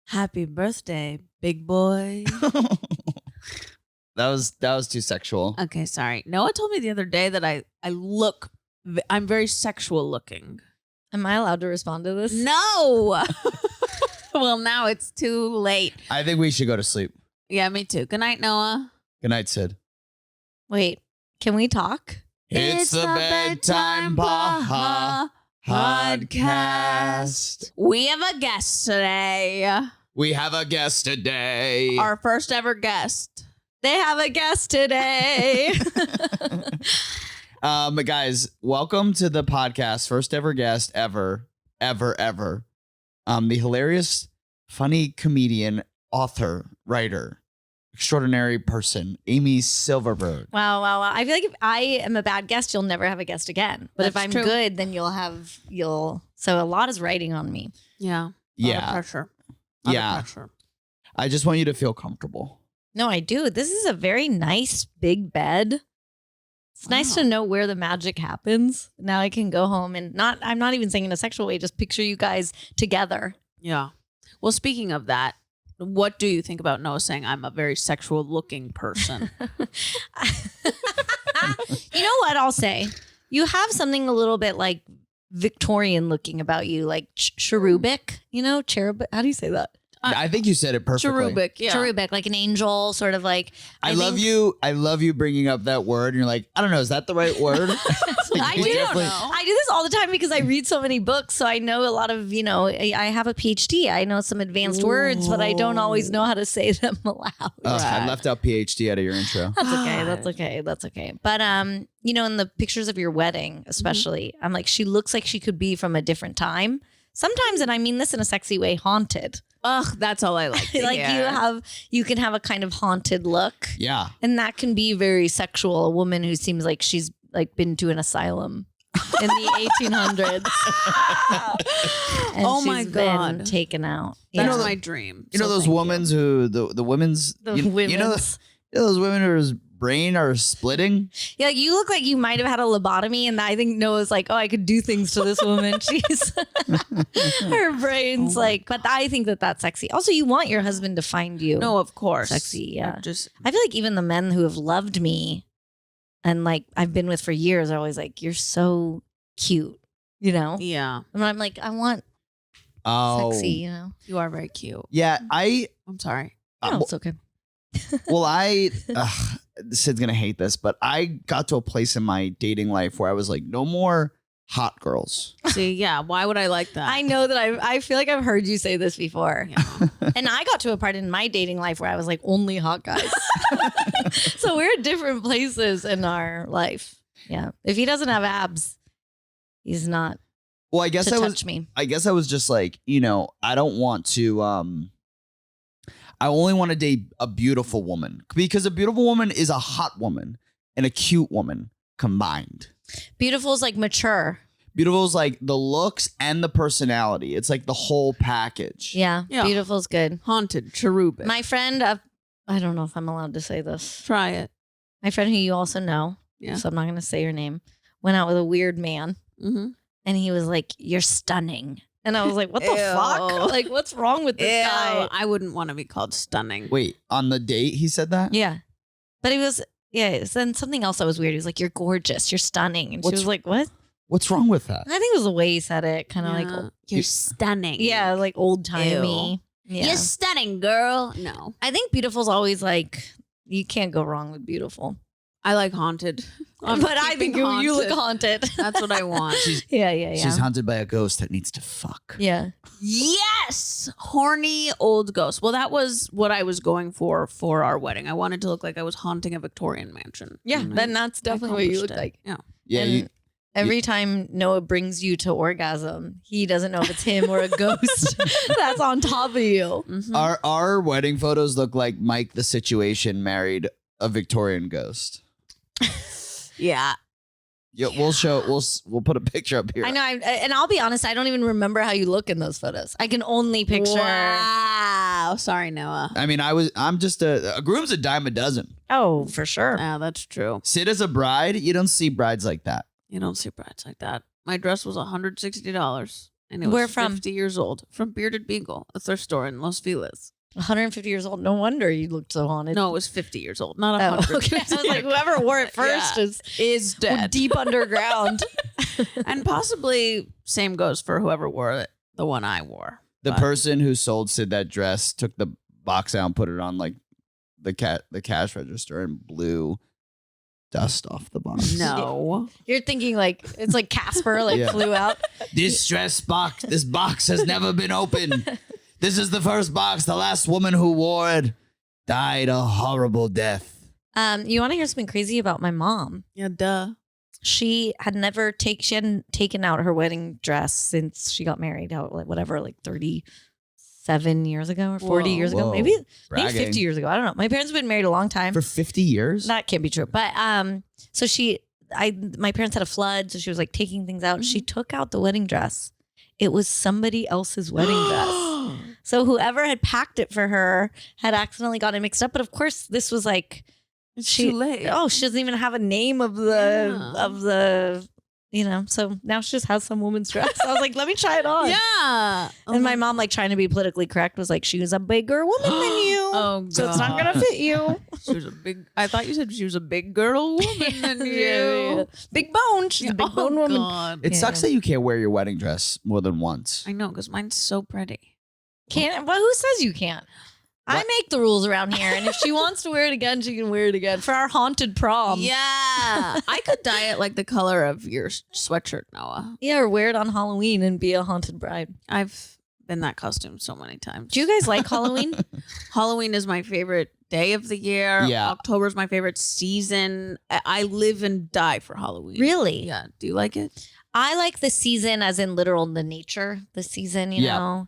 Happy birthday, big boy. That was too sexual. Okay, sorry. Noah told me the other day that I'm very sexual looking. Am I allowed to respond to this? No. Well, now it's too late. I think we should go to sleep. Yeah, me too. Good night, Noah. Good night, Syd. Wait, can we talk? It's the Bedtime Podcast. We have a guest today. We have a guest today. Our first ever guest. They have a guest today. Guys, welcome to the podcast. First ever guest ever. The hilarious, funny comedian, author, writer, extraordinary person, Amy Silverberg. Wow. I feel like if I am a bad guest, you'll never have a guest again. But if I'm good, then you'll. So a lot is riding on me. Yeah. Yeah. Pressure. Pressure. I just want you to feel comfortable. No, I do. This is a very nice big bed. It's nice to know where the magic happens. Now I can go home and I'm not even saying in a sexual way, just picture you guys together. Yeah. Well, speaking of that, what do you think about Noah saying I'm a very sexual looking person? You know what I'll say? You have something a little bit like Victorian looking about you, like cherubic, cherub. How do you say that? I think you said it perfectly. Cherubic, yeah. Cherubic, like an angel, sort of like. I love you bringing up that word, and you're like, I don't know, is that the right word? I do this all the time because I read so many books, so I know a lot of, I have a PhD. I know some advanced words, but I don't always know how to say them aloud. I left out PhD out of your intro. That's okay. But in the pictures of your wedding, especially, I'm like, she looks like she could be from a different time. Sometimes, and I mean this in a sexy way, haunted. Ugh, that's all I like. You can have a kind of haunted look. Yeah. And that can be very sexual. A woman who seems like she's like been to an asylum in the 1800s. And oh my she's God. Been taken out. That's my dream. You know those women's who the women's you know those women whose brain are splitting? Yeah, like you look like you might have had a lobotomy, and I think Noah's like, oh, I could do things to this woman. She's her brain's but I think that's sexy. Also, you want your husband to find you. No, of course. Sexy, yeah. I feel like even the men who have loved me and like I've been with for years are always like, you're so cute, Yeah. And I'm like, I want sexy, You are very cute. Yeah, I'm sorry. No, it's okay. Well, Syd's gonna hate this, but I got to a place in my dating life where I was like, no more hot girls. See, yeah, why would I like that? I know that I feel like I've heard you say this before. Yeah. And I got to a part in my dating life where I was like, only hot guys. So we're at different places in our life. Yeah. If he doesn't have abs, he's not. Well, I guess touch me. I guess I was just like, I don't want to I only want to date a beautiful woman because a beautiful woman is a hot woman and a cute woman combined. Beautiful is like mature. Beautiful is like the looks and the personality. It's like the whole package. Yeah. Beautiful is good. Haunted, cherubic. My friend, I don't know if I'm allowed to say this. Try it. My friend who you also know, yeah. So I'm not going to say her name, went out with a weird man. Mm-hmm. And he was like, you're stunning. And I was like, what the fuck? Like, what's wrong with this guy? I wouldn't want to be called stunning. Wait, on the date he said that? Yeah. But he was, then something else that was weird. He was like, you're gorgeous. You're stunning. And she was like, what? What's wrong with that? I think it was the way he said it. Kind of like, you're stunning. Yeah, like old timey. Yeah. You're stunning, girl. No. I think beautiful's always like, you can't go wrong with beautiful. I like haunted. But I think you look haunted. That's what I want. Yeah. She's haunted by a ghost that needs to fuck. Yeah. Yes. Horny old ghost. Well, that was what I was going for our wedding. I wanted to look like I was haunting a Victorian mansion. Yeah. Then that's definitely what you look like. Yeah. Yeah. Every time Noah brings you to orgasm, he doesn't know if it's him or a ghost that's on top of you. Mm-hmm. Our wedding photos look like Mike the Situation married a Victorian ghost. Yeah. Yeah, we'll put a picture up here. I know, and I'll be honest, I don't even remember how you look in those photos. I can only picture. Wow, sorry, Noah. I mean, I'm just a groom's a dime a dozen. Oh, for sure. Yeah, that's true. Syd as a bride, you don't see brides like that. You don't see brides like that. My dress was $160. And it was Where from? 50 years old. From Bearded Beagle, a thrift store in Los Feliz. 150 years old. No wonder you looked so haunted. No, it was 50 years old, not Oh, 100. okay. I was like, whoever wore it first Yeah. is dead. deep underground. And possibly same goes for whoever wore it, the one I wore. The But- person who sold Syd that dress took the box out and put it on like the cash register and blew dust off the box. No. You're thinking like it's like Casper Yeah. flew out. This box has never been opened. This is the first box. The last woman who wore it died a horrible death. You want to hear something crazy about my mom? Yeah, duh. She hadn't taken out her wedding dress since she got married out like 37 years ago or 40 Whoa. years ago. Whoa. Maybe Bragging. 50 years ago. I don't know. My parents have been married a long time. For 50 years? That can't be true. But so my parents had a flood, so she was like taking things out. She took out the wedding dress. It was somebody else's wedding dress. So whoever had packed it for her had accidentally got it mixed up. But of course, this was like It's too late. Oh, she doesn't even have a name of the so now she just has some woman's dress. I was like, let me try it on. Yeah. And my mom, like trying to be politically correct, was like, she was a bigger woman than you. Oh, God. So it's not gonna fit you. She was I thought you said she was a big girl woman than you. Yeah. Big bone. She's a big bone woman. God. It sucks that you can't wear your wedding dress more than once. I know, because mine's so pretty. Can't. Well, who says you can't? I What? make the rules around here, and if she wants to wear it again, she can wear it again for our haunted prom. Yeah. I could dye it like the color of your sweatshirt, Noah. Yeah, or wear it on Halloween and be a haunted bride. I've been that costume so many times. Do you guys like Halloween? Halloween is my favorite day of the year. Yeah. October is my favorite season. I live and die for Halloween. Really? Yeah. Do you like it? I like the season as in literal the nature, the season, you Yeah. know.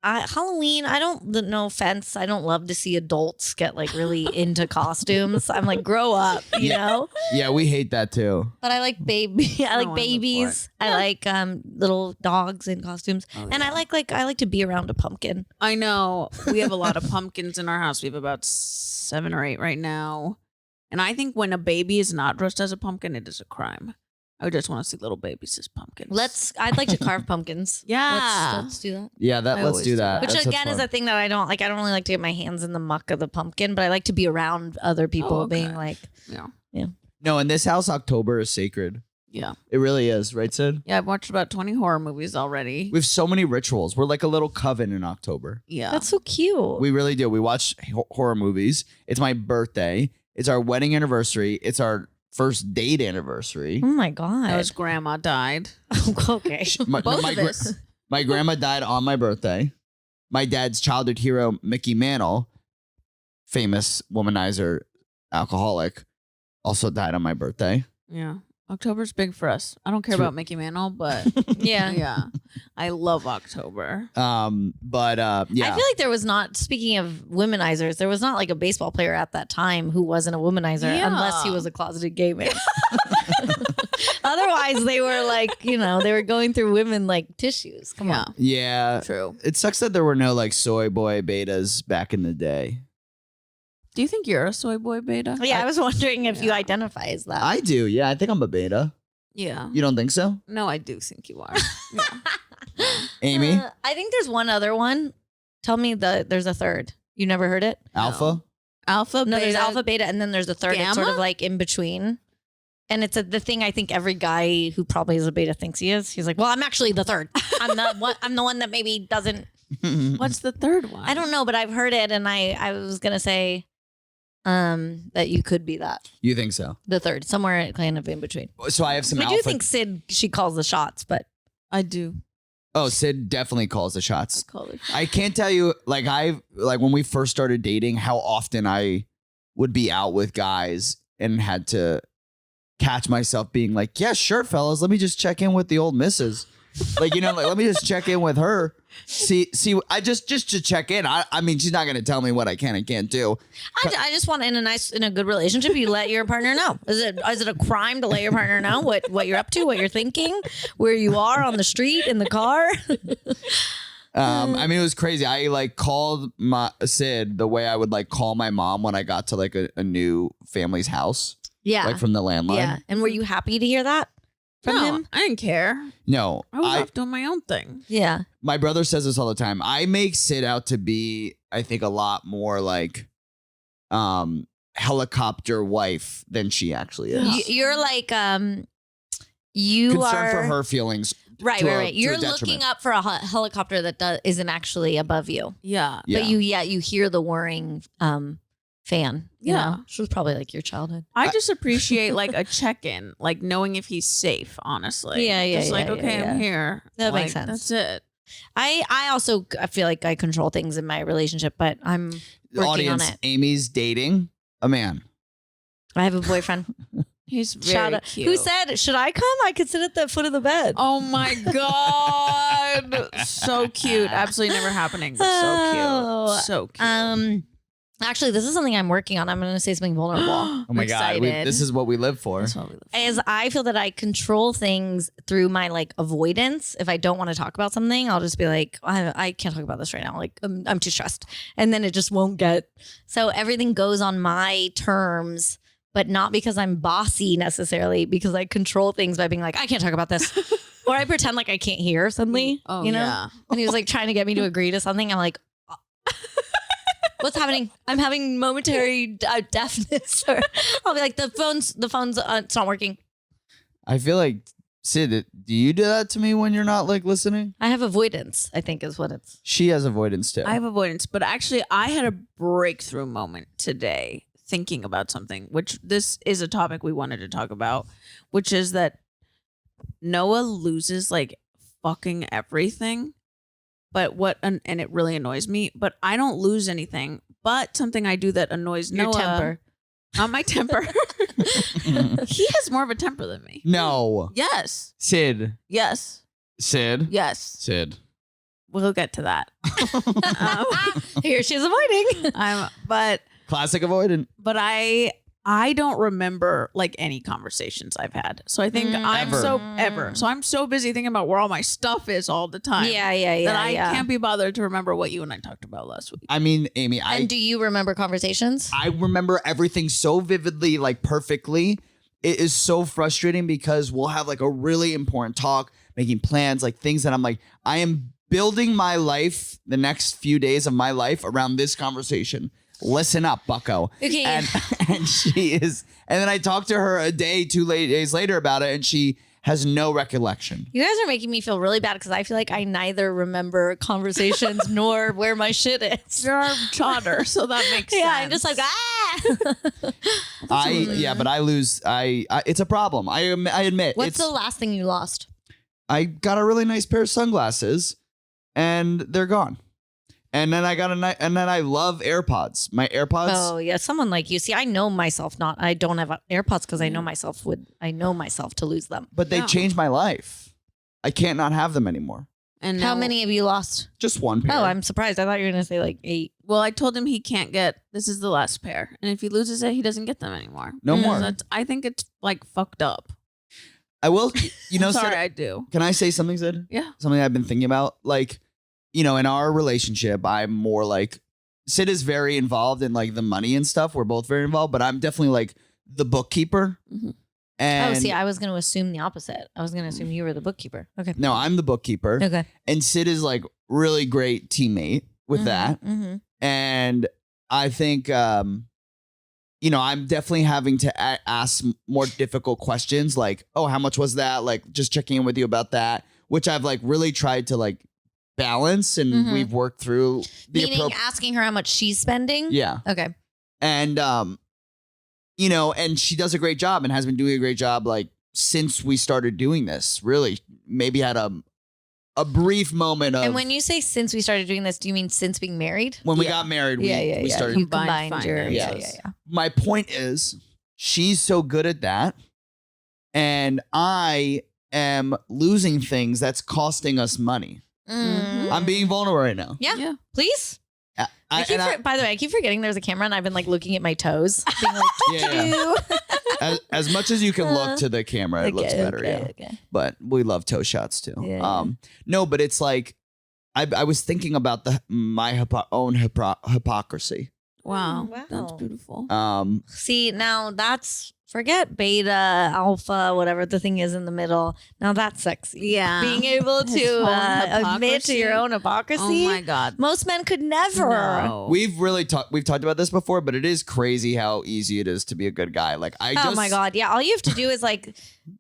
Halloween, no offense, I don't love to see adults get like really into costumes. I'm like, grow up, you know? Yeah, we hate that too. But I like I like live for babies. it. I like little dogs in costumes. Oh, And yeah. I like to be around a pumpkin. I know. We have a lot of pumpkins in our house. We have about 7 or 8 right now. And I think when a baby is not dressed as a pumpkin, it is a crime. I just want to see little babies as pumpkins. I'd like to carve pumpkins. Yeah. Let's do that. Yeah, I let's always do do that. Which That's again is fun. a thing that I don't like. I don't really like to get my hands in the muck of the pumpkin, but I like to be around other people Oh, okay. being like, Yeah. No, in this house, October is sacred. Yeah. It really is, right, Syd? Yeah. I've watched about 20 horror movies already. We have so many rituals. We're like a little coven in October. Yeah. that's so cute. We really do. We watch horror movies. It's my birthday. It's our wedding anniversary. It's our first date anniversary. Oh my God. His grandma died. Okay. My, Both my, of gra- us. my grandma died on my birthday. My dad's childhood hero, Mickey Mantle, famous womanizer, alcoholic, also died on my birthday. Yeah. October's big for us. I don't care True. about Mickey Mantle, but Yeah. yeah. I love October. But yeah. I feel like there was not, speaking of womanizers, there was not like a baseball player at that time who wasn't a womanizer Yeah. unless he was a closeted gay man. Otherwise, they were like, they were going through women like tissues. Come Yeah. on. Yeah. True. It sucks that there were no like soy boy betas back in the day. Do you think you're a soy boy beta? Yeah, I was wondering if you Yeah. identify as that. I do. Yeah, I think I'm a beta. Yeah. You don't think so? No, I do think you are. Yeah. Amy? I think there's one other one. Tell me there's a third. You never heard it? Alpha? Alpha, No, there's beta. alpha, beta, and then there's a third. It's sort of Gamma? like in between. And it's the thing I think every guy who probably is a beta thinks he is. He's like, well, I'm actually the third. I'm the one that maybe doesn't. What's the third one? I don't know, but I've heard it, and I was gonna say, that you could be that You think so? the third, somewhere kind of in between. So I have some I alpha. do think Syd, she calls the shots, but I do. Oh, Syd definitely calls the I shots. call it. I can't tell you, like when we first started dating, how often I would be out with guys and had to catch myself being like, yeah, sure, fellas, let me just check in with the old missus. Like, let me just check in with her. See, I just to check in. I mean, she's not going to tell me what I can and can't do. I just want in a good relationship, you let your partner know. Is it a crime to let your partner know what you're up to, what you're thinking, where you are on the street, in the car? I mean, it was crazy. I like called my Syd the way I would like call my mom when I got to like a new family's house, Yeah. like from the landline. Yeah. And were you happy to hear that? from him? I didn't care. No, I was off doing my own thing. Yeah. my brother says this all the time. I make Syd out to be, I think, a lot more like helicopter wife than she actually is. You're like, you Concerned are for her feelings. Right. to a You're detriment. looking up for a helicopter that isn't actually above you. Yeah. Yeah. But you hear the whirring fan. You know? Which was probably like your childhood. I just appreciate like a check-in, like knowing if he's safe, honestly. Yeah, Just like, yeah, okay, yeah. I'm here. That Like, makes sense. That's it. I also feel like I control things in my relationship, but I'm working Audience, on it. Amy's dating a man. I have a boyfriend. He's very Shout out. cute. Who said, should I come? I could sit at the foot of the bed. Oh my God. So cute. Absolutely never happening, but Oh, so cute. So cute. Actually, this is something I'm working on. I'm going to say something vulnerable. Oh my God. This is what we live for. That's what we live for. As I feel that I control things through my like avoidance. If I don't want to talk about something, I'll just be like, I can't talk about this right now. Like I'm too stressed. And then it just won't get. So everything goes on my terms, but not because I'm bossy necessarily, because I control things by being like, I can't talk about this. Or I pretend like I can't hear suddenly. Oh, you know? yeah. When he was like trying to get me to agree to something, I'm like, what's happening? I'm having momentary deafness. Or I'll be like, the phone's it's not working. I feel like, Syd, do you do that to me when you're not like listening? I have avoidance, I think is what it's. She has avoidance too. I have avoidance, but actually I had a breakthrough moment today thinking about something, which this is a topic we wanted to talk about, which is that Noah loses like fucking everything. But and it really annoys me, but I don't lose anything. But something I do that annoys Your Noah. temper. Not my temper. He has more of a temper than me. No. Yes. Syd. Yes. Syd. Yes. Syd. We'll get to that. Here she's avoiding. But Classic avoidant. I don't remember like any conversations I've had. So I think I'm so busy thinking about where all my stuff is all the time. Yeah. That I can't be bothered to remember what you and I talked about last week. I mean, Amy, And do you remember conversations? I remember everything so vividly, like perfectly. It is so frustrating because we'll have like a really important talk, making plans, like things that I'm like, I am building my life, the next few days of my life around this conversation. Listen up, bucko. Okay. And she is, and then I talked to her a day, 2 days later about it, and she has no recollection. You guys are making me feel really bad because I feel like I neither remember conversations nor where my shit is. You're our daughter, so that makes sense. Yeah, I'm just like, But I lose. It's a problem. I admit. What's the last thing you lost? I got a really nice pair of sunglasses, and they're gone. And then I love AirPods. My AirPods. Oh yeah, someone like you. See, I know myself. I don't have AirPods because I know myself to lose them. But they changed my life. I can't not have them anymore. And How now- many have you lost? Just one pair. Oh, I'm surprised. I thought you were gonna say like 8. Well, I told him he can't get. This is the last pair, and if he loses it, he doesn't get them anymore. No more. I think it's like fucked up. I will. You know, Sorry, Syd, I do. can I say something, Syd? Yeah. Something I've been thinking about, like, you know, in our relationship, I'm more like, Syd is very involved in like the money and stuff. We're both very involved, but I'm definitely like the bookkeeper. Mhm. And I was going to assume the opposite. I was going to assume you were the bookkeeper. Okay. no, I'm the bookkeeper. Okay. And Syd is like really great teammate with that. Mm-hmm. And I think, you know, I'm definitely having to ask more difficult questions like, oh, how much was that? Like just checking in with you about that, which I've like really tried to like balance, and we've worked through the Meaning asking her how much she's spending? Yeah. Okay. And, you know, and she does a great job and has been doing a great job like since we started doing this, really. Maybe had a brief moment of. And when you say since we started doing this, do you mean since being married? when we got married, we started. You combined your. finances. Yeah. My point is, she's so good at that, and I am losing things that's costing us money. Mhm. I'm being vulnerable right now. Yeah. Please. By By the way, I keep forgetting there's a camera and I've been like looking at my toes. Being like, yeah. as much as you can look to the camera, it looks better. Okay. But we love toe shots too. Yeah. No, but it's like I was thinking about my own hypocrisy. Wow. Wow. That's beautiful. See, now that's forget beta, alpha, whatever the thing is in the middle. Now that's sexy. Yeah. Being able His to whole admit to your hypocrisy. own hypocrisy. Oh my God. Most men could never. No. We've talked about this before, but it is crazy how easy it is to be a good guy. Like Oh my God. Yeah. All you have to do is like,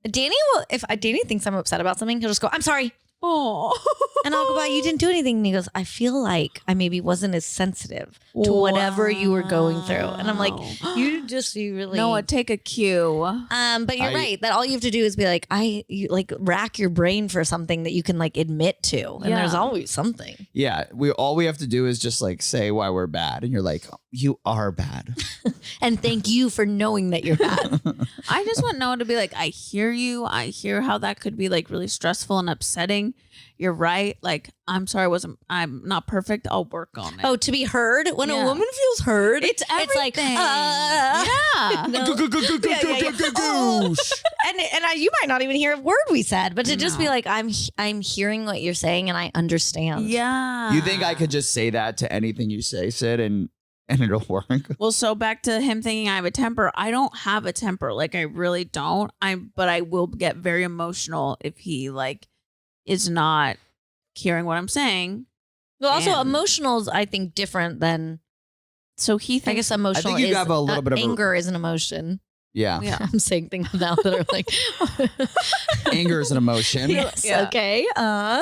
Danny will, if Danny thinks I'm upset about something, he'll just go, I'm sorry. Oh. And I'll go by, you didn't do anything. And he goes, I feel like I maybe wasn't as sensitive to whatever you were going through. And I'm like, you really. Noah, take a cue. But you're right. That all you have to do is be like, you like rack your brain for something that you can like admit to. And there's always something. Yeah. All we have to do is just like say why we're bad. And you're like, you are bad. And thank you for knowing that you're bad. I just want Noah to be like, I hear you. I hear how that could be like really stressful and upsetting. You're right. Like, I'm sorry, I'm not perfect. I'll work on it. Oh, to be heard? When a woman feels heard, it's like, everything. yeah. No. And you might not even hear a word we said, but to just be like, I'm hearing what you're saying and I understand. Yeah. You think I could just say that to anything you say, Syd, and it'll work? Well, so back to him thinking I have a temper. I don't have a temper. Like, I really don't. But I will get very emotional if he like is not hearing what I'm saying. Well, also And- emotional is, I think, different than. So he thinks, I guess emotional I think you is have a little bit of a- anger is an emotion. Yeah. Yeah. I'm saying things now that are like Anger is an emotion. Yes. Yeah. Okay.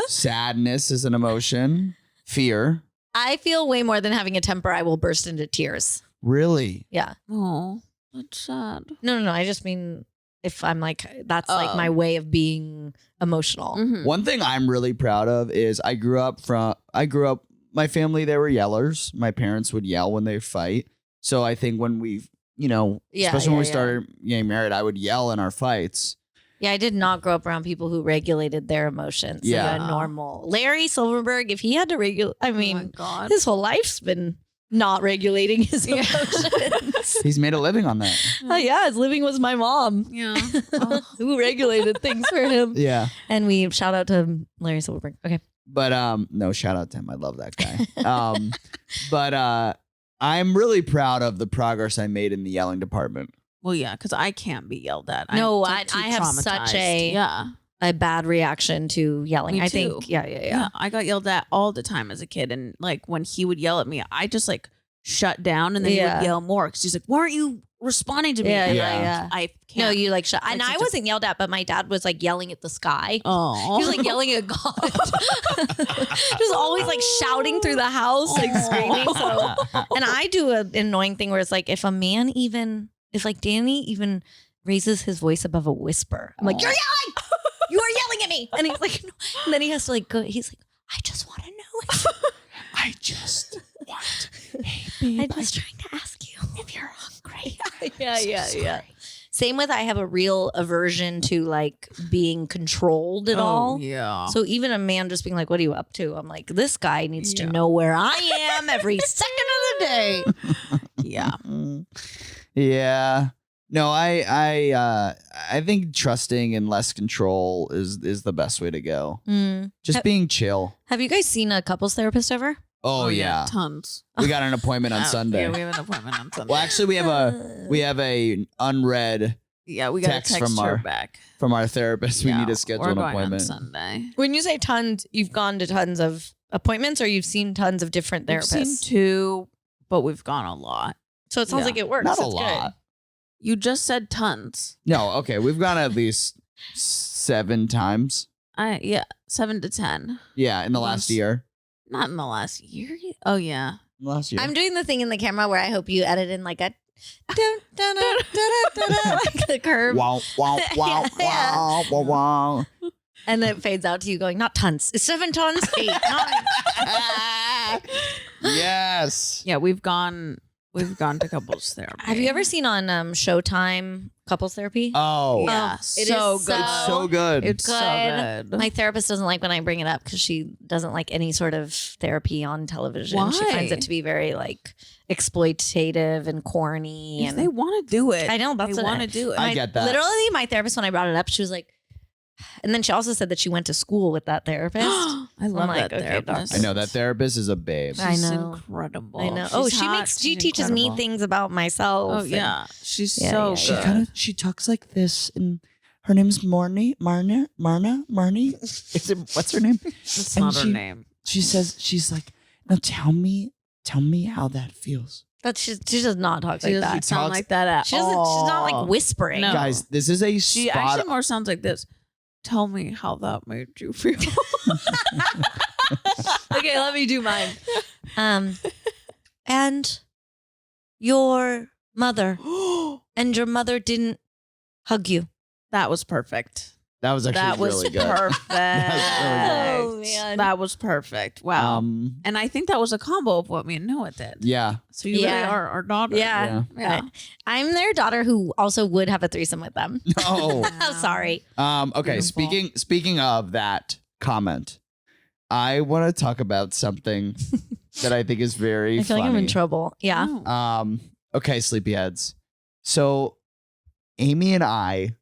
Sadness is an emotion. Fear. I feel way more than having a temper. I will burst into tears. Really? Yeah. oh, that's sad. No. I just mean if I'm like, that's like Oh. my way of being emotional. Mhm. One thing I'm really proud of is I grew up, my family, they were yellers. My parents would yell when they fight. So I think when we, especially when we started getting married, I would yell in our fights. Yeah, I did not grow up around people who regulated their emotions. Yeah. Like a normal. Larry Silverberg, if he had to regulate, I Oh my mean, God. his whole life's been not regulating his emotions. He's made a living on that. Oh, yeah, his living was my mom Yeah. Oh. who regulated things for him. Yeah. And we shout out to Larry Silverberg. Okay. But no, shout out to him. I love that guy. But I'm really proud of the progress I made in the yelling department. Well, yeah, because I can't be yelled at. No, I'm, I like, too have such traumatized. a bad reaction to yelling. Me I too. think, yeah. I got yelled at all the time as a kid, and like when he would yell at me, I just like shut down, and then he Yeah. would yell more because he's like, "Why aren't you responding to me?" Yeah, And yeah. I can't. No, you like shut. It's And I such a- wasn't yelled at, but my dad was like yelling at the sky. Oh, He was like yelling at God. Just always like shouting through the house, like screaming. So, and I do an annoying thing where it's like if like Danny even raises his voice above a whisper, I'm like, "You're yelling! You are yelling at me!" And he's like, no. And then he has to like go. He's like, "I just want to know if I just want. I'm just trying to ask you if you're hungry." Yeah. Same with I have a real aversion to like being controlled at all. Yeah. So even a man just being like, "What are you up to?" I'm like, this guy needs to Yeah. know where I am every second of the day. yeah. Yeah. No, I think trusting and less control is the best way to go. Just being chill. Have you guys seen a couples therapist ever? Oh, yeah. Tons. We got an appointment on Sunday. Yeah, we have an appointment on Sunday. Well, actually, we have a unread Yeah, we got to text text from her our- back. from our therapist. We need to schedule we're an going appointment. on Sunday. When you say tons, you've gone to tons of appointments, or you've seen tons of different We've seen therapists. 2, but we've gone a lot. So it sounds Yeah. like it works. Not a It's lot. good. You just said tons. No, okay. We've gone at least 7 times. 7 to 10. Yeah, in the last Yes. year. Not in the last year. Oh yeah. Last year. I'm doing the thing in the camera where I hope you edit in like a dun, dun, dun, dun, dun, dun, like the curve. Wow, wow, wow, Yeah. wow, wow, wow. And then it fades out to you going, not tons. It's 7 tons, 8, 9. Yes. Yeah, we've gone to couples therapy. Have you ever seen on Showtime couples therapy? Oh, Yeah, it so is good. it's so good. It's so Good. good. My therapist doesn't like when I bring it up because she doesn't like any sort of therapy on television. She finds Why? it to be very like exploitative and corny. If And they want to do it, I know that's they what want to do it. I get that. Literally, my therapist, when I brought it up, she was like, And then she also said that she went to school with that therapist. I love that therapist. I know that therapist is a babe. I She's know. incredible. I know. She's hot. She She's teaches me incredible. things about myself. Oh and- yeah, she's Yeah, so yeah, good. She talks like this, and her name's Marnie. What's her name? That's And not her she- name. She says, she's like, now tell me how that feels. But she does not talk She like doesn't that. sound talks- like that at She doesn't. all. She's not like whispering. No. Guys, this is a She spot. actually more sounds like this. Tell me how that made you feel. Okay, let me do mine. And your mother didn't hug you. That was perfect. That was actually That was really good. perfect. Oh, man. That was perfect. Wow. Um, And I think that was a combo of what me and Noah did. yeah. So you really Yeah. are our daughter. Yeah. Yeah. I'm their daughter who also would have a threesome with them. Oh. I'm sorry. Okay. Beautiful. Speaking of that comment, I want to talk about something that I think is very I feel funny. like I'm in trouble. Yeah. Oh. Okay, sleepyheads. So Amy and I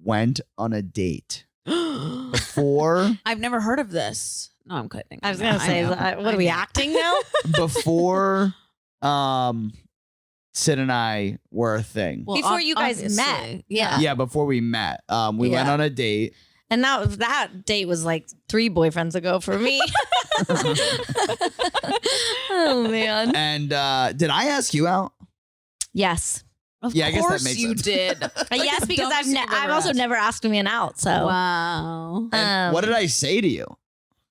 went on a date before I've never heard of this. No, I'm kidding. I was going to say, know. what are we acting now? before Syd and I were a thing. Well, Before you guys obviously. met. Yeah. Yeah, before we met. We went Yeah. on a date. And that date was like 3 boyfriends ago for me. Oh, man. And did I ask you out? Yes. Of Yeah, I guess that course makes you sense. did. Yes, because dumbest thing you've I've ever also asked. never asked a man out. So Wow. And what did I say to you?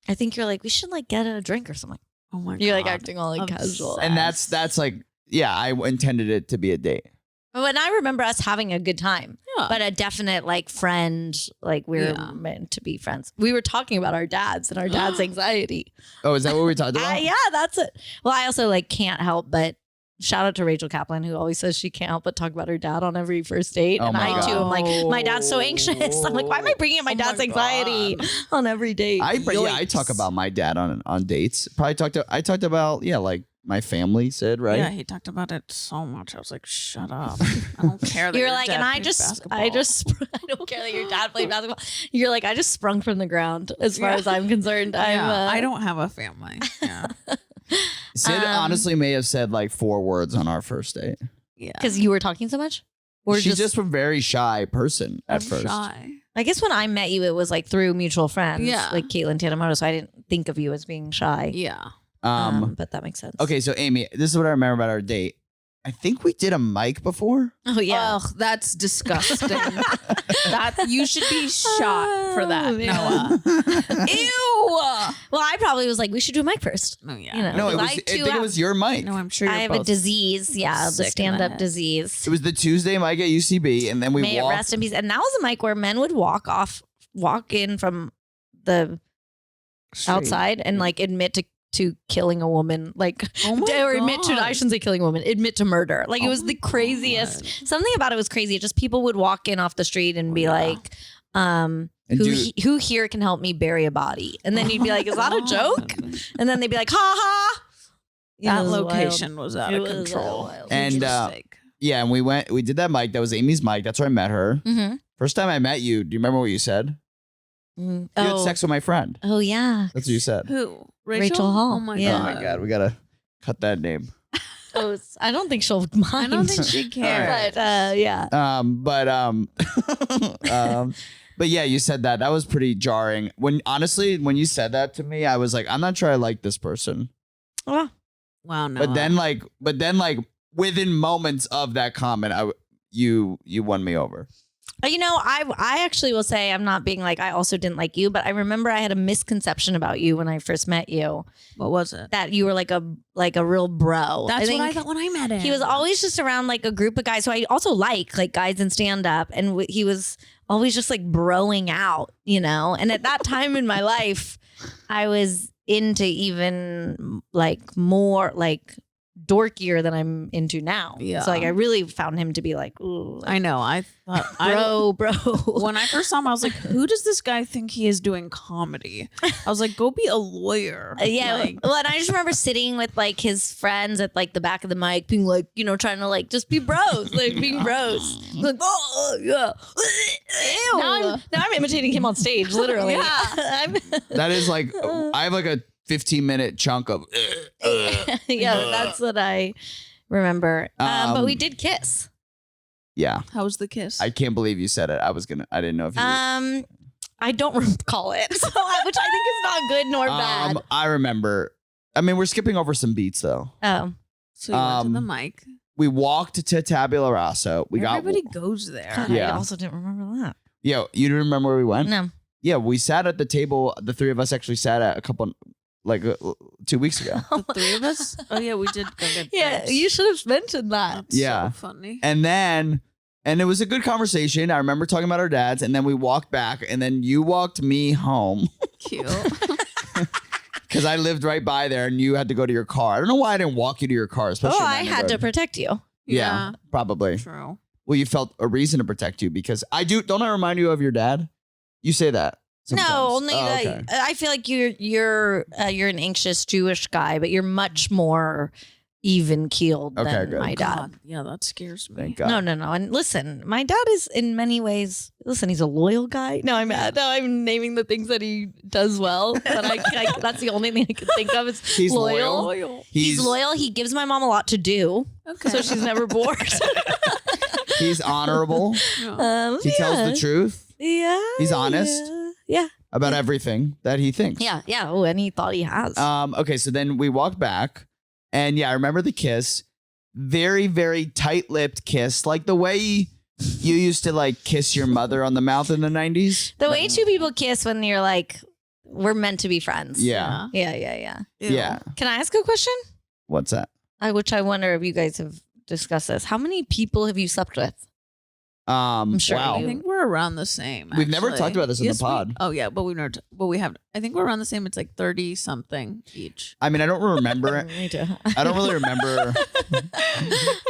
I think you're like, we should like get a drink or something. Oh my god. You're like acting all like casual. Obsessed. And that's like, yeah, I intended it to be a date. But I remember us having a good time, Yeah. but a definite like friend, like we were Yeah. meant to be friends. We were talking about our dads and our dad's anxiety. Oh, is that what we talked about? Yeah, that's it. Well, I also like can't help but shout out to Rachel Kaplan, who always says she can't help but talk about her dad on every first date. Oh and my I too God. am like, my dad's so anxious. I'm like, why am I bringing up my Oh my dad's anxiety on every date? I Yikes. talk about my dad on dates. I talked about like my family, Syd, right? Yeah, he talked about it so much. I was like, shut up. I don't care that You're your like, dad and I plays just, basketball. I don't care that your dad played basketball. You're like, I just sprung from the ground as far Yeah. as I'm concerned. Yeah, I don't have a family. Yeah. Sid honestly may have said like 4 words on our first date. Yeah. because you were talking so much. Or She's just a very shy person at I'm first. shy. I guess when I met you, it was like through mutual friends, Yeah. like Caitlin Tanamoto. So I didn't think of you as being shy. Yeah. But that makes sense. Okay, so Amy, this is what I remember about our date. I think we did a mic before. Oh yeah. Ugh, that's disgusting. That you should be shot for that, Oh, man. Noah. Ew. Well, I probably was like, we should do a mic first. No, yeah. You know. No, it was. I I too think it have- was your mic. No, I'm sure you're I have a both disease. Yeah, the sick in the stand-up head. disease. It was the Tuesday mic at UCB, and then we May it walked. rest in peace. And that was a mic where men would walk in from the street. outside and like admit to killing a woman, like Oh my or admit to, God. I shouldn't say killing a woman, admit to murder. Like it Oh was my the craziest. God. Something about it was crazy. Just people would walk in off the street and be Yeah. like, And who here can help me bury a body? And then you'd be like, is that a joke? And then they'd be like, ha ha. You know, That it was wild. location was out It of was control. wild. And, Huge uh, mistake. yeah, and we did that mic. That was Amy's mic. That's where I met her. Mm-hmm. First time I met you, do you remember what you said? You had sex with my friend. Oh yeah. That's what you said. Who? Rachel Hall. Oh my Yeah. Oh god. my god, we gotta cut that name. I don't think she'll mind. I don't think she cares. But yeah. But yeah, you said that. That was pretty jarring. When you said that to me, I was like, I'm not sure I like this person. Well, Wow. No. But then like within moments of that comment, you won me over. you know, I actually will say I'm not being like I also didn't like you, but I remember I had a misconception about you when I first met you what was it? that you were like a real bro. That's what I thought when I met him. He was always just around like a group of guys who I also like guys in stand up, and he was always just like broing out, you know. And at that time in my life, I was into even like more like dorkier than I'm into now. Yeah. So like I really found him to be like, ooh, like, I know. I thought, bro. when I first saw him, I was like, who does this guy think he is doing comedy? I was like, go be a lawyer. Yeah. Like, Well, and I just remember sitting with like his friends at like the back of the mic being like, you know, trying to like just be bros, like being bros. Like, oh, yeah. ew. Now I'm imitating him on stage, literally. Yeah. That is like, I have like a 15-minute chunk of. Yeah, that's what I remember. But we did kiss. Yeah. How was the kiss? I can't believe you said it. I didn't know if you. I don't recall it, so, which I think is not good nor bad. I remember. I mean, we're skipping over some beats though. Oh, So you went to the mic. We walked to Tabula Rasa. Everybody goes there. God, Yeah. I also didn't remember that. Yeah, you didn't remember where we went? No. Yeah, we sat at the table. The three of us actually sat at a couple, like 2 weeks ago. The three of us? Oh, yeah, we did go get Yeah, drinks. you should have mentioned that. That's Yeah. so funny. And it was a good conversation. I remember talking about our dads, and then we walked back, and then you walked me home Cute. because I lived right by there, and you had to go to your car. I don't know why I didn't walk you to your car, especially. Oh, in I that had to neighborhood. protect you. Yeah, probably. True. Well, you felt a reason to protect you because I do. Don't I remind you of your dad? You say that. Sometimes. No, only Oh, that okay. I feel like you're an anxious Jewish guy, but you're much more even keeled Okay, than good. my dad. God, yeah, that scares me. Thank God. No. And listen, my dad is in many ways. Listen, he's a loyal guy. No, I'm naming the things that he does well. But that's the only thing I can think of is He's loyal. Loyal. He's loyal. He gives my mom a lot to do, Okay. so she's never bored. He's honorable. He tells the truth Yeah, He's honest. Yeah. about everything that he thinks. Yeah. Oh, and he thought he has. Okay, so then we walked back, and yeah, I remember the kiss. Very, very tight-lipped kiss, like the way you used to like kiss your mother on the mouth in the 90s. The way two people kiss when you're like, we're meant to be friends. Yeah. Yeah. Ew. Yeah. Can I ask a question? What's that? Which I wonder if you guys have discussed this. How many people have you slept with? I'm sure wow. I think we're around the same. We've never actually. talked about this in the pod. Oh yeah, but we've never. But we have. I think we're around the same. It's like 30 something each. I mean, I don't remember it. Me too. I don't really remember.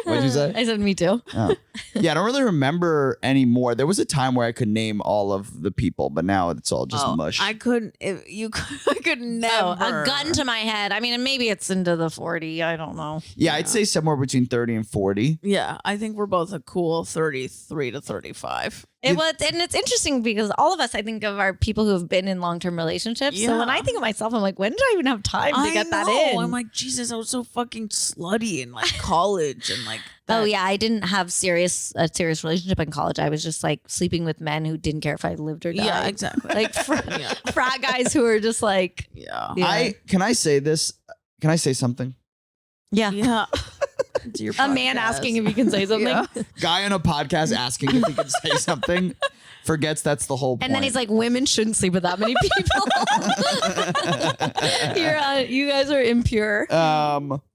What'd you say? I said me too. Oh. Yeah, I don't really remember anymore. There was a time where I could name all of the people, but now it's all just mush. I couldn't. If you, I could never. A gun to my head. I mean, maybe it's into the 40. I don't know. yeah, I'd say somewhere between 30 and 40. Yeah, I think we're both a cool 33 to 35. It was, and it's interesting because all of us, I think, of our people who have been in long-term relationships. So when Yeah. I think of myself, I'm like, when did I even have time to get that know. in? I'm like, Jesus, I was so fucking slutty in like college and like. Oh that- yeah, I didn't have a serious relationship in college. I was just like sleeping with men who didn't care if I lived or died. Yeah, exactly. Like Yeah. frat guys who were just like, Yeah. yeah. Can I say this? Can I say something? yeah. Yeah. It's your A man podcast. asking if he can say something. Yeah. Guy on a podcast asking if he can say something forgets that's the whole point. And then he's like, women shouldn't sleep with that many people. You guys are impure. Sorry.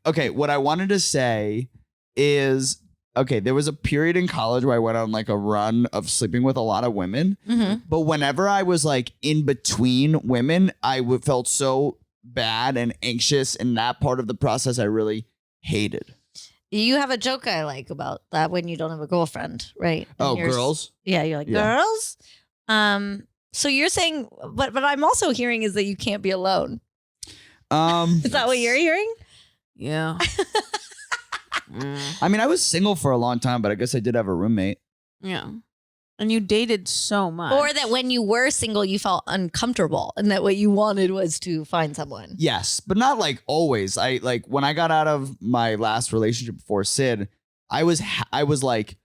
Okay, what I wanted to say is, okay, there was a period in college where I went on like a run of sleeping with a lot of women. Mm-hmm. But whenever I was like in between women, felt so bad and anxious. And that part of the process I really hated. You have a joke I like about that when you don't have a girlfriend, right? And Oh, you're- girls? Yeah, you're like, Yeah. girls? So you're saying, but I'm also hearing is that you can't be alone. Is that what you're hearing? Yeah. I mean, I was single for a long time, but I guess I did have a roommate. Yeah. And you dated so much. Or that when you were single, you felt uncomfortable and that what you wanted was to find someone. Yes, but not like always. I like when I got out of my last relationship before Syd, I was like,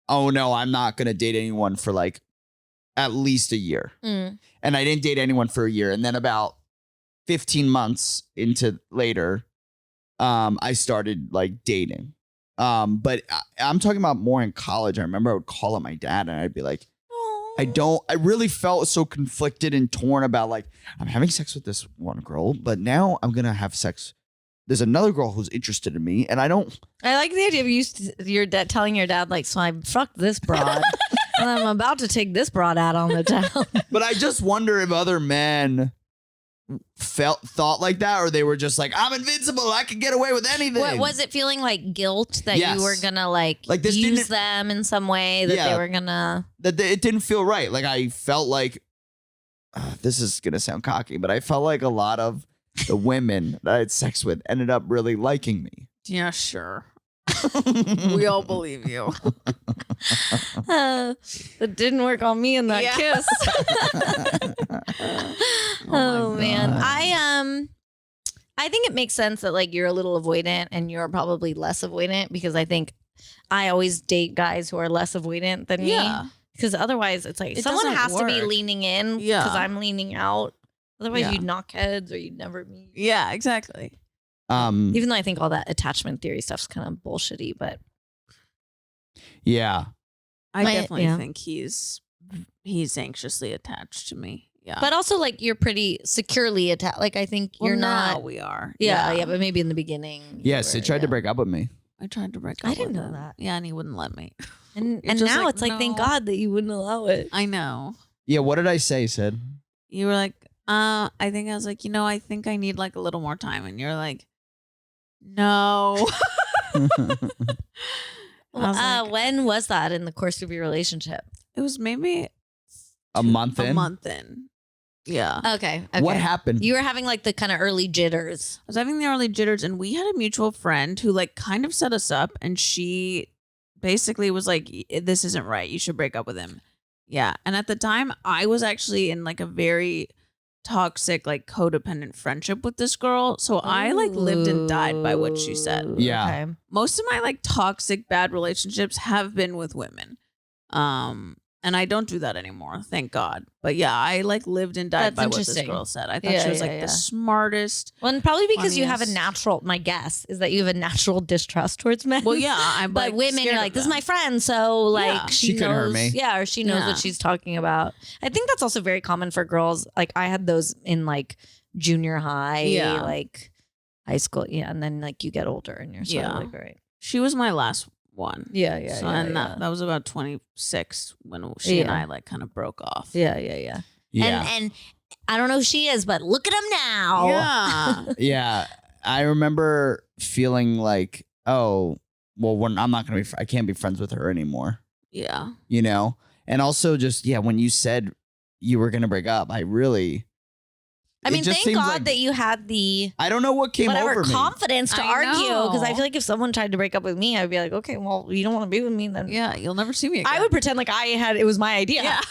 oh no, I'm not gonna date anyone for like at least a year. Mm. And I didn't date anyone for a year. And then about 15 months into later, I started like dating. But I'm talking about more in college. I remember I would call up my dad and I'd be like, I really felt so conflicted and torn about like, I'm having sex with this one girl, but now I'm going to have sex. There's another girl who's interested in me. And I don't. I like the idea of your dad telling your dad, like, so I fucked this broad and I'm about to take this broad out on the town. But I just wonder if other men thought like that, or they were just like, I'm invincible, I can get away with anything. What was it, feeling like guilt that Yes. you were gonna like this use them in some way, that they were gonna it didn't feel right. Like I felt like this is gonna sound cocky, but I felt like a lot of the women that I had sex with ended up really liking me. Yeah, sure. We all believe you. That didn't work on me in that kiss. Oh man. I think it makes sense that like you're a little avoidant and you're probably less avoidant, because I think I always date guys who are less avoidant than me. Because otherwise it's like someone has to be leaning in because I'm leaning out. Otherwise you'd knock heads or you'd never meet. Yeah, exactly. Even though I think all that attachment theory stuff's kind of bullshitty, but yeah. I definitely think he's anxiously attached to me. Yeah. But also like you're pretty securely attached. Like I think you're not. We are. Yeah, but maybe in the beginning. Yes, they tried to break up with me. I tried to break up. I didn't with know him. that. Yeah, and he wouldn't let me. And just now like, it's like, thank no. God that you wouldn't allow it. I know. Yeah, what did I say, Syd? You were like, I was like, I think I need like a little more time. And you're like, no. When was that in the course of your relationship? It was maybe a month in. Yeah. Okay. What happened? You were having like the kind of early jitters. I was having the early jitters, and we had a mutual friend who like kind of set us up, and she basically was like, this isn't right. You should break up with him. Yeah. And at the time, I was actually in like a very toxic, like codependent friendship with this girl. So I like lived and died by what she said. Yeah. Okay. Most of my like toxic bad relationships have been with women. And I don't do that anymore, thank God. But yeah, I like lived and died by what this girl said. I thought she was like the smartest. Well, and probably because you have a funniest. natural, my guess is that you have a natural distrust towards men. Well, yeah, but like, women, you're scared like, of this is them. my friend, so like Yeah. She couldn't hurt knows, me. yeah, or she knows Yeah. what she's talking about. I think that's also very common for girls. Like I had those in like junior high, like high school, and then like you get older and you're sort of like, all right. She was my last one. Yeah. So, and that was about 26 when she and I like kind of broke off. Yeah. Yeah. And I don't know who she is, but look at him now. Yeah. Yeah. I remember feeling like, oh, well, I'm not going to I can't be friends with her anymore. Yeah. You know? And also just, when you said you were going to break up, I mean, thank God that you had the I don't know what came over me. confidence to I argue, because I know. feel like if someone tried to break up with me, I'd be like, okay, well, you don't want to be with me, then Yeah. You'll never see me again. I would pretend like it was my idea. Yeah.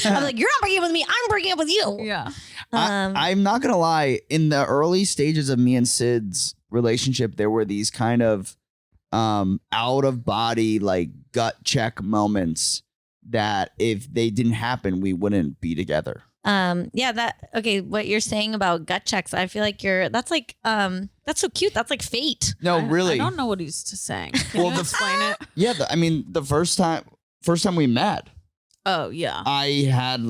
I'm like, you're not breaking up with me, I'm breaking up with you. Yeah. I'm not going to lie. In the early stages of me and Syd's relationship, there were these kind of out of body, like gut check moments that if they didn't happen, we wouldn't be together. What you're saying about gut checks, I feel like that's so cute. That's like fate. No, really. I don't know what he's saying. Can you explain it? Yeah, the first time we met, Oh, yeah. I had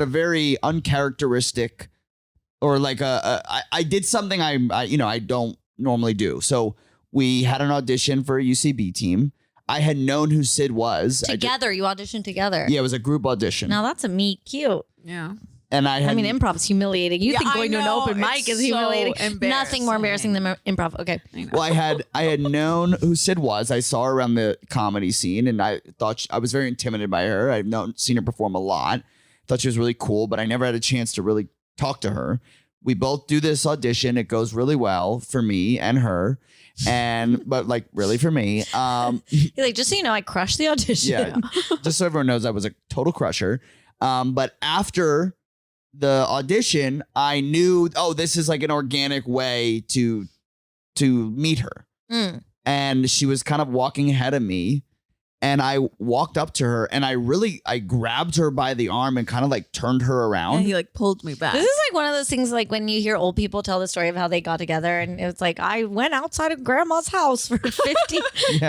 a very uncharacteristic, or like I did something I don't normally do. So we had an audition for a UCB team. I had known who Syd was. Together, you auditioned together. Yeah, it was a group audition. Now that's cute. Yeah. And I mean, improv's humiliating. You think going to an open mic is humiliating? Nothing more embarrassing than improv. Okay. Well, I had known who Syd was. I saw her around the comedy scene, and I thought I was very intimidated by her. I've seen her perform a lot. Thought she was really cool, but I never had a chance to really talk to her. We both do this audition. It goes really well for me and her, but like really for me. You're like, just so you know, I crushed the audition. Yeah, just so everyone knows, I was a total crusher. But after the audition, I knew, this is like an organic way to meet her. And she was kind of walking ahead of me, and I walked up to her, and I grabbed her by the arm and kind of like turned her around. Yeah, he like pulled me back. This is like one of those things like when you hear old people tell the story of how they got together, and it's like, I went outside of grandma's house for 50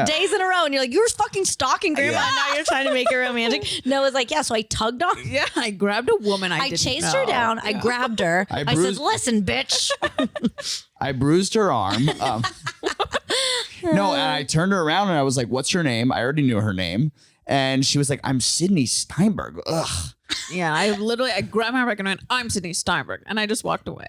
days in a row, and you're like, you were fucking stalking grandma, and now you're trying to make it romantic. No, it's like, so I tugged on her. Yeah, I grabbed a woman I didn't chased know. her down. I grabbed her. I said, listen, bitch. I bruised her arm. No, and I turned her around and I was like, what's your name? I already knew her name. And she was like, I'm Syd Steinberg. Ugh. Yeah, I grabbed my record and went, I'm Syd Steinberg. And I just walked away.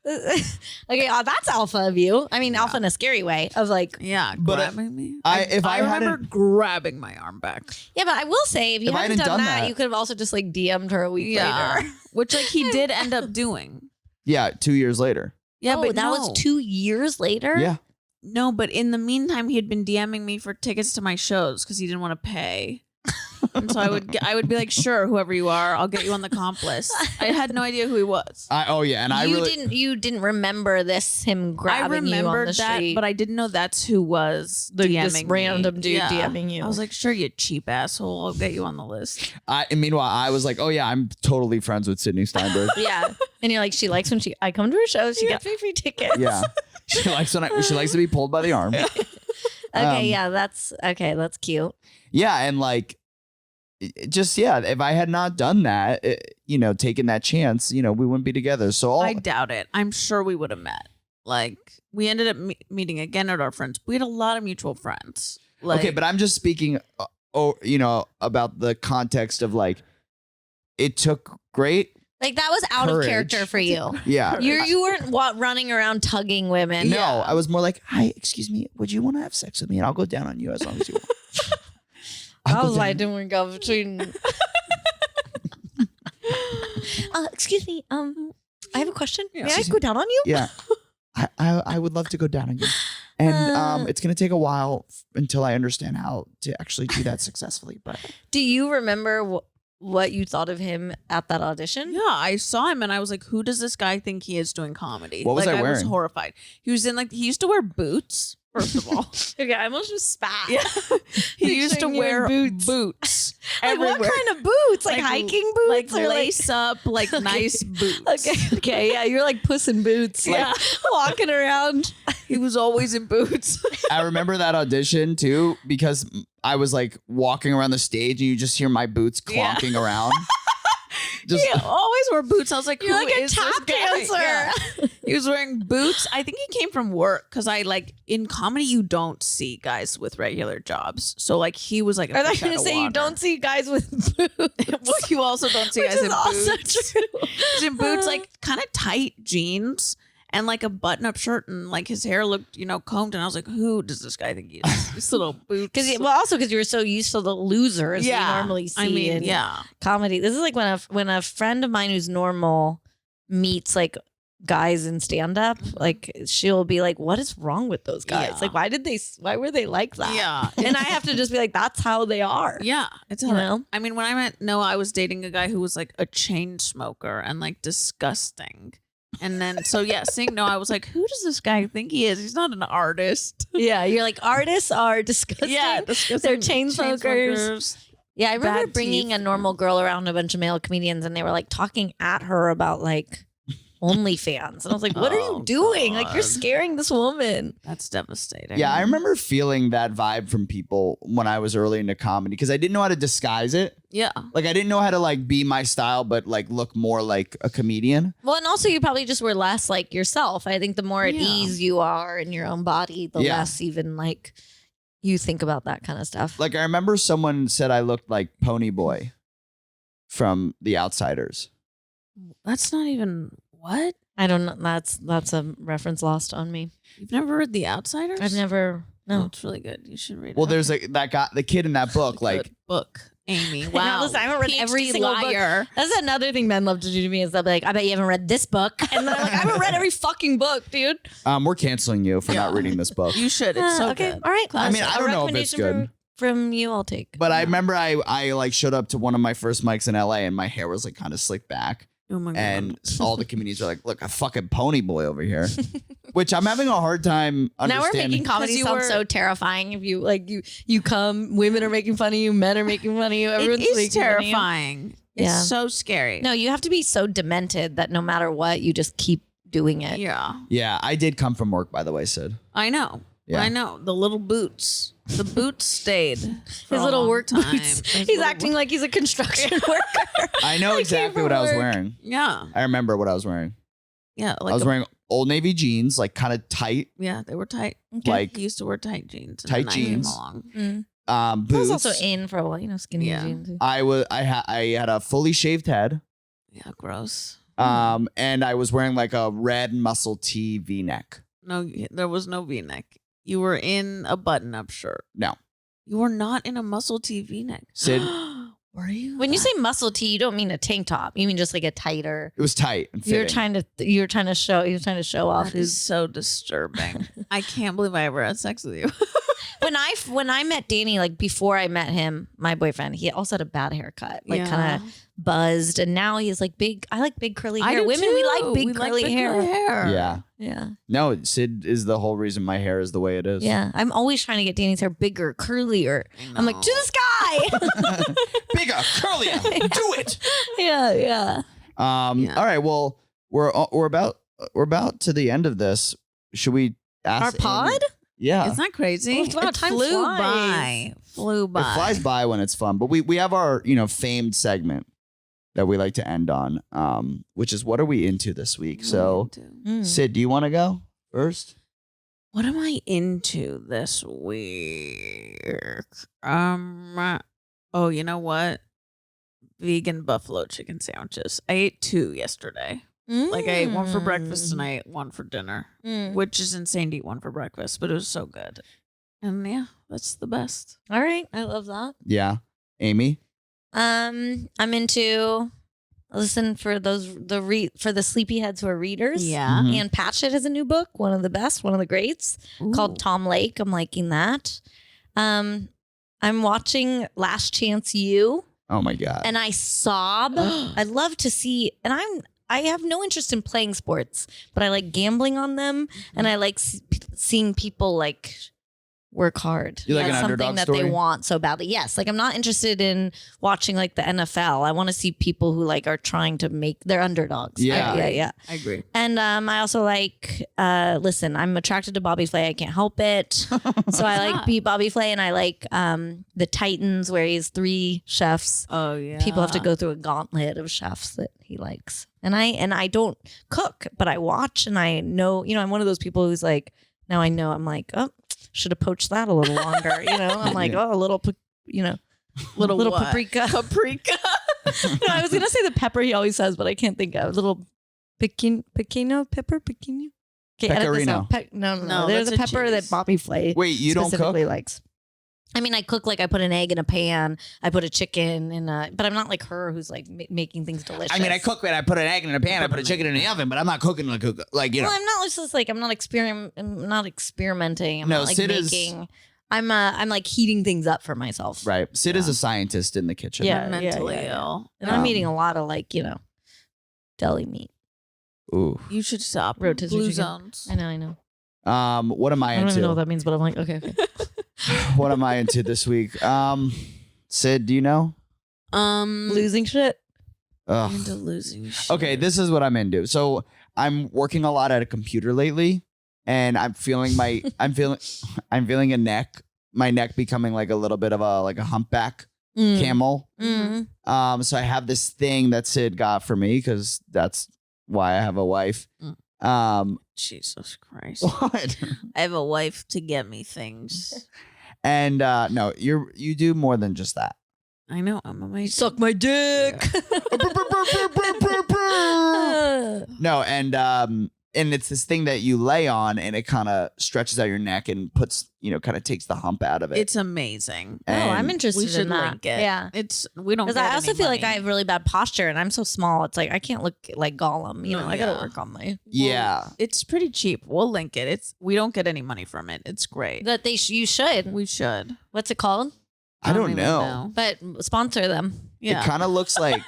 Okay, that's alpha of you. I mean, alpha in a scary way of like. Yeah, But grabbing me. I remember hadn't- grabbing my arm back. Yeah, but I will say, if you If I hadn't hadn't done done that, that- you could have also just like DM'd her a week later. Which like he did end up doing. Yeah, 2 years later. Yeah, Oh, but that was 2 years later? Yeah. No, but in the meantime, he had been DMing me for tickets to my shows because he didn't want to pay. And so I would be like, sure, whoever you are, I'll get you on the comp list. I had no idea who he was. You didn't remember him I grabbing you on remembered the that, street. but I didn't know that's who was This DMing random me. dude DMing you. I was like, sure, you cheap asshole. I'll get you on the list. And meanwhile, I was like, oh yeah, I'm totally friends with Syd Steinberg. yeah. And you're like, she likes when I come to her shows, she gets me free tickets. Yeah. She likes to be pulled by the arm. Okay, that's cute. Yeah, and like, if I had not done that, taken that chance, we wouldn't be together. So I doubt it. I'm sure we would have met. Like, we ended up meeting again at our friends. We had a lot of mutual friends. Like, okay, but I'm just speaking, about the context of like, it took great. Like that was out Courage. of character for you. Yeah. You weren't running around tugging women. No, I was more like, hi, excuse me, would you want to have sex with me? And I'll go down on you as long as you want. I was like, didn't we go between? Excuse me. I have a question. Yeah. May I go down on you? Yeah. I would love to go down on you. And it's going to take a while until I understand how to actually do that successfully. But do you remember what you thought of him at that audition? Yeah, I saw him and I was like, who does this guy think he is doing comedy? What was I I was wearing? horrified. He was in he used to wear boots, first of all. Okay, I almost just spat. Yeah. He used to Picturing you in wear boots. boots. Like everywhere. what kind of boots? Like hiking boots? Like or lace up, like nice boots. Okay, yeah, you're like Puss in Boots, like Yeah. walking around. He was always in boots. I remember that audition too, because I was like walking around the stage and you just hear my boots clonking around. Just He always wore boots. I was like, You're who like a is this tap guy? dancer. Yeah. He was wearing boots. I think he came from work because in comedy you don't see guys with regular jobs. So like he was like a Are they fish out going to of say you water. don't see guys with boots? Well, you also don't see Which guys is in also boots. true. He's in boots, like kind of tight jeans and like a button-up shirt, and like his hair looked, combed. And I was like, "Who does this guy think he is?" These little boots. Because you were so used to the losers you normally see in comedy. This is like when a friend of mine who's normal meets like guys in stand up, like she'll be like, "What is wrong with those guys? Yeah. Like, why were they like that?" Yeah. And I have to just be like, "That's how they are." Yeah, it's You how know? I mean, when I met Noah, I was dating a guy who was like a chain smoker and like disgusting. And then, seeing Noah, I was like, who does this guy think he is? He's not an artist. Yeah, you're like, artists are disgusting. disgusting. They're chain smokers. Yeah, I remember Bad bringing teeth. a normal girl around a bunch of male comedians, and they were like talking at her about like OnlyFans, and I was like, "What are you Oh, doing? Like, you're God. scaring this woman." That's devastating. yeah, I remember feeling that vibe from people when I was early into comedy because I didn't know how to disguise it. Yeah. Like I didn't know how to like be my style, but like look more like a comedian. Well, and also you probably just were less like yourself. I think the more at Yeah. ease you are in your own body, the Yeah. less even like you think about that kind of stuff. Like I remember someone said I looked like Pony Boy from The Outsiders. That's not even what? I don't know. That's a reference lost on me. You've never read The Outsiders? I've never. No, No. it's really good. You should read it. Well, there's like that guy, the kid in that book, like Good book, Amy. Now, Wow. listen, I haven't read every PhD single book. liar. That's another thing men love to do to me is they'll be like, "I bet you haven't read this book," and then I'm like, "I haven't read every fucking book, dude." we're canceling you for not Yeah. reading this book. You should. It's so okay, good. all right. I mean, I don't know if it's good. From you, I'll take. But I remember I like showed up to one of my first mics in LA and my hair was like kind of slicked back. Oh my God. And all the comedians are like, look, a fucking pony boy over here. Which I'm having a hard time Now we're understanding. making comedy 'Cause you sound were- so terrifying. If you like, you come, women are making fun of you, men are making fun of you, it everyone's is making fun of you. terrifying. Yeah. It's so scary. No, you have to be so demented that no matter what, you just keep doing it. Yeah. Yeah, I did come from work, by the way, Sid. I know. Yeah. I know. The little boots. The boots stayed. For His a little long work time. boots. His He's little acting like he's a construction worker. I know I came exactly from what I was work. wearing. Yeah. I remember what I was wearing. Yeah. Like I was wearing Old Navy jeans, like kind of tight. Yeah, they were tight. Like He used to wear tight jeans. And Tight then I came jeans. along. Mm. I was boots. also in for a while, skinny Yeah. jeans. I had a fully shaved head. Yeah, gross. And I was wearing like a red muscle tee V-neck. No, there was no V-neck. You were in a button-up shirt. No. You were not in a muscle tee V-neck. Syd? Were you? When you say muscle tee, you don't mean a tank top. You mean just like a tighter. It was tight and fitting. You were trying to show off That is his. so disturbing. I can't believe I ever had sex with you. When I met Danny, like before I met him, my boyfriend, he also had a bad haircut, like kind of buzzed, and now he's like big. I like big curly hair. Women, we like big curly hair. Yeah. Yeah. No, Syd is the whole reason my hair is the way it is. Yeah. I'm always trying to get Danny's hair bigger, curlier. I'm like, to the sky. Bigger, curlier, do it. Yeah. All right. Well, we're about to the end of this. Should we ask Our pod? Amy? Yeah. Isn't that crazy? Oh, wow, It time flew flies. by. It flies by when it's fun. But we have our, famed segment that we like to end on, which is what are we into this week? So, Syd, do you want to go first? What am I into this week? Oh, you know what? Vegan buffalo chicken sandwiches. I ate 2 yesterday. Like I ate one for breakfast tonight, one for dinner, which is insane to eat one for breakfast, but it was so good. And yeah, that's the best. All right. I love that. Yeah. Amy? I'm into listen for for the sleepyheads who are readers. Yeah. Mhm. Ann Patchett has a new book, one of the best, one of the greats, called Tom Lake. I'm liking that. I'm watching Last Chance U. Oh my God. And I sob. I love to see, and I have no interest in playing sports, but I like gambling on them, and I like seeing people like work hard. You like an something underdog that story? they want so badly. Yes, like I'm not interested in watching like the NFL. I want to see people who like are trying to make their underdogs. Yeah. Yeah. I agree. And I also like listen, I'm attracted to Bobby Flay. I can't help it. So I like Beat Bobby Flay, and I like the Titans where he's 3 chefs. Oh yeah. People have to go through a gauntlet of chefs that he likes. And I don't cook, but I watch, and I know, I'm one of those people who's like, now I know, I'm like, oh, should have poached that a little longer. I'm like, oh, a little, little what? paprika. Paprika. No, I was going to say the pepper he always says, but I can't think of. Little pequeno pepper, pequeno. Okay, edit this out. No. There's a that's pepper that Bobby Flay Wait, you don't cook? specifically likes. I mean, I cook like I put an egg in a pan. I put a chicken in but I'm not like her who's like making things delicious. I mean, I cook when I put an egg in a pan, I put a chicken in the oven, but I'm not cooking like Well, I'm not just like I'm not experimenting. I'm No, not like Syd is- making. I'm like heating things up for myself. Right. Syd is a scientist in the kitchen. Yeah. I'm mentally ill. And I'm eating a lot of like deli meat. Ooh. You should stop. Rotisserie Blue chicken. zones. I know. What am I I don't even know what into? that means, but I'm like, okay. What am I into this week? Syd, do you know? Losing shit. Ugh. Into losing shit. Okay, this is what I'm into. So I'm working a lot at a computer lately, and I'm feeling a neck, my neck becoming like a little bit of a humpback camel. Mm-hmm. So I have this thing that Syd got for me because that's why I have a wife. Jesus Christ. What? I have a wife to get me things. And no, you do more than just that. I know. I'm amazing. Suck my dick. No, and it's this thing that you lay on, and it kind of stretches out your neck and puts, kind of takes the hump out of it. It's amazing. Oh, I'm And interested We should in that. link it. Yeah. We don't. Because get I also any feel like I money. have really bad posture, and I'm so small. It's like I can't look like Gollum. No, I gotta yeah. work on my Yeah. It's pretty cheap. We'll link it. We don't get any money from it. It's great. that you should. We should. What's it called? I don't even know. But sponsor them. Yeah. It kind of looks like,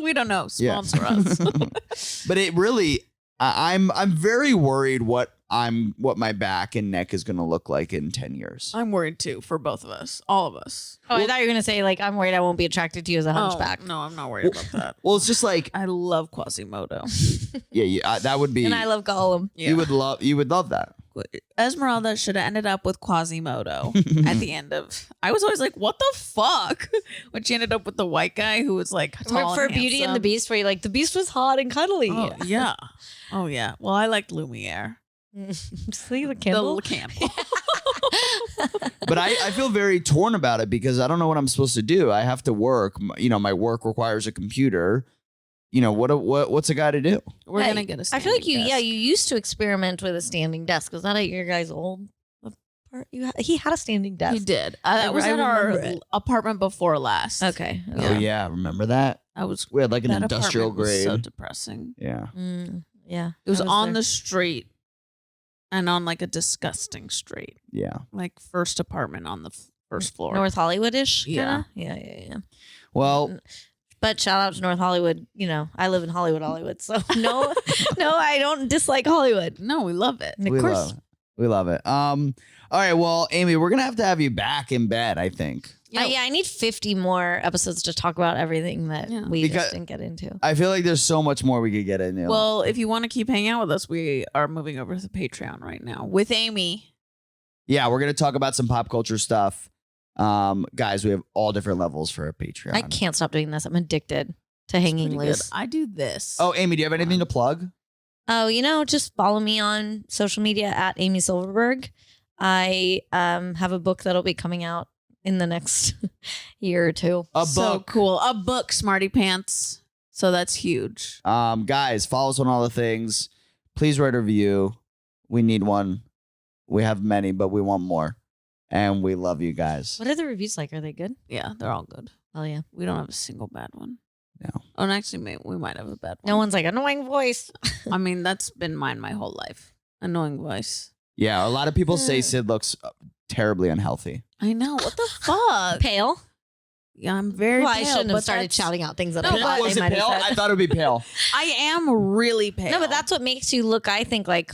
We don't know. Yeah. Sponsor us. but it really, I'm very worried what my back and neck is going to look like in 10 years. I'm worried too for both of us. All of us. Oh, I thought you were gonna say like I'm worried I won't be attracted to you as a hunchback. Oh, no, I'm not worried about that. Well, it's just like, I love Quasimodo. yeah, that would be, And I love Gollum. Yeah. you would love that. Esmeralda should have ended up with Quasimodo at the end of. I was always like, "What the fuck?" When she ended up with the white guy who was like tall For and Beauty and the handsome. Beast, where you like the Beast was hot and cuddly. Oh yeah, oh yeah. Well, I liked Lumiere, See the candle. the candle. But I feel very torn about it because I don't know what I'm supposed to do. I have to work. You know, my work requires a computer. You know, what's a guy to do? We're going to get a I feel like you desk. you used to experiment with a standing desk. Was that at your guys' old part? He had a standing desk. He did. That was at our apartment before last. Okay. Oh yeah, remember that? We had like an that industrial apartment was grade. so depressing. Yeah. Yeah. It was on the street and on like a disgusting street. Yeah. Like first apartment on the first floor. North Hollywood-ish. Yeah. Yeah. Well, but shout out to North Hollywood. You know, I live in Hollywood. So no, I don't dislike Hollywood. No, we love it. Of course. We love it. All right, well, Amy, we're gonna have you back in bed, I think. I need 50 more episodes to talk about everything that we just didn't get into. I feel like there's so much more we could get into. Well, if you want to keep hanging out with us, we are moving over to Patreon right now with Amy. Yeah, we're gonna talk about some pop culture stuff. Guys, we have all different levels for a Patreon. I can't stop doing this. I'm addicted to hanging loose. I do this. Oh, Amy, do you have anything to plug? Oh, just follow me on social media at Amy Silverberg. I have a book that'll be coming out in the next year or two. So cool. A book, Smarty Pants. So that's huge. Guys, follow us on all the things. Please write a review. We need one. We have many, but we want more. And we love you guys. What are the reviews like? Are they good? Yeah, they're all good. Oh, yeah. We don't have a single bad one. No. Oh, and actually, we might have a bad one. No one's like, annoying voice. I mean, that's been mine my whole life. Annoying voice. Yeah, a lot of people say Syd looks terribly unhealthy. I know. What the fuck? Pale? Yeah, I'm very Well, pale. I shouldn't have but started that's- shouting out things that No, I but- thought Was they it might pale? have said. I thought it would be pale. I am really pale. No, but that's what makes you look, I think, like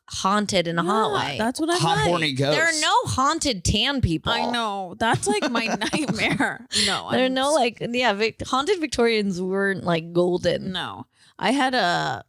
haunted in a hot way. That's what I Hot, like. horny ghost. There are no haunted tan people. I know. That's like my nightmare. No, There are no haunted Victorians weren't like golden. No, I had a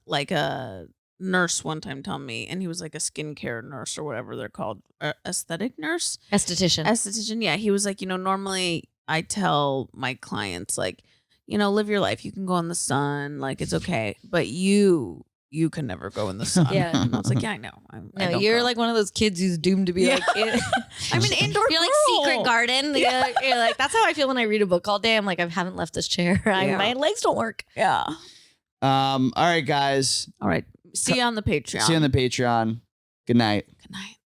nurse one time tell me, and he was like a skincare nurse or whatever they're called, aesthetic nurse, Esthetician. Yeah, he was like, normally I tell my clients like, live your life. You can go in the sun, like it's okay, but you can never go in the sun. Yeah. And I was like, yeah, I know. I No, don't you're go. like one of those kids who's doomed to be like. I'm an indoor. You're like girl. Secret Garden. You're like, that's how I feel when I read a book all day. I'm like, I haven't left this chair. Yeah. My legs don't work. Yeah. All right, guys. All right. See you on the Patreon. See you on the Patreon. Good night. Good night.